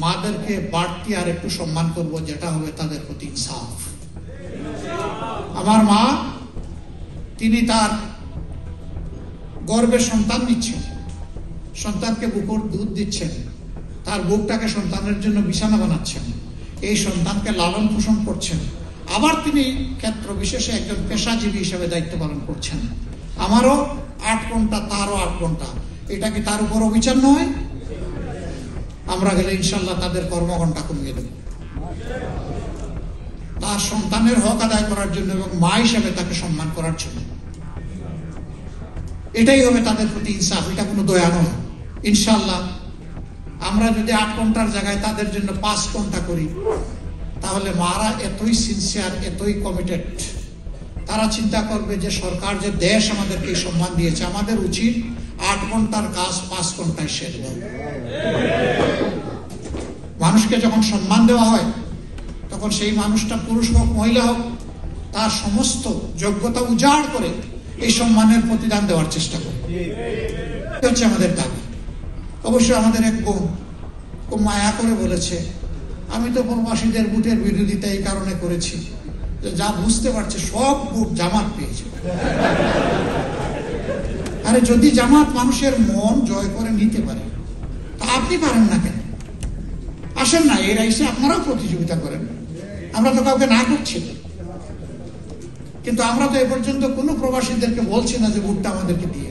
মাদেরকে বাড়তি আর একটু সম্মান করব, যেটা হবে তাদের প্রতি ইনসাফ। আমার মা, তিনি তার গর্ভে সন্তান নিচ্ছেন, সন্তানকে বুকের দুধ দিচ্ছেন, তার বুকটাকে সন্তানের জন্য বিছানা বানাচ্ছেন, এই সন্তানকে লালন পোষণ করছেন, আবার তিনি ক্ষেত্র বিশেষে একজন পেশাজীবী হিসেবে দায়িত্ব পালন করছেন। আমারও 8 ঘন্টা, তারও 8 ঘন্টা। এটা কি তার উপর অবিচার নয়? আমরা গেলে ইনশাল্লাহ তাদের কর্মঘণ্টা কমিয়ে দেব, তার সন্তানের হক আদায় করার জন্য এবং মা হিসেবে তাকে সম্মান করার জন্য। এটাই হবে তাদের প্রতি ইনসাফ, এটা কোনো দয়া নয়। ইনশাল্লাহ আমরা যদি 8 ঘন্টার জায়গায় তাদের জন্য 5 ঘন্টা করি, তাহলে মারা এতই সিনসিয়ার, এতই কমিটেড, তারা চিন্তা করবে যে সরকার, যে দেশ আমাদেরকে সম্মান দিয়েছে, আমাদের উচিত 8 ঘন্টার কাজ 5 ঘন্টায় শেষ দেওয়া। মানুষকে যখন সম্মান দেওয়া হয়, তখন সেই মানুষটা পুরুষ হোক মহিলা হোক, তার সমস্ত যোগ্যতা উজাড় করে এই সম্মানের প্রতিদান দেওয়ার চেষ্টা করে। হচ্ছে আমাদের দাবি। অবশ্যই আমাদের এক বোন খুব মায়া করে বলেছে, আমি তো প্রবাসীদের ভোটের বিরোধিতা এই কারণে করেছি যে যা বুঝতে পারছে সব ভোট জামাত পেয়েছে। আরে যদি জামাত মানুষের মন জয় করে নিতে পারে, তা আপনি পারেন না কেন? আসেন না, এরা এসে আপনারাও প্রতিযোগিতা করেন। আমরা তো কাউকে না করছি, কিন্তু আমরা তো এ পর্যন্ত কোনো প্রবাসীদেরকে বলছি না যে ভোটটা আমাদেরকে দিয়ে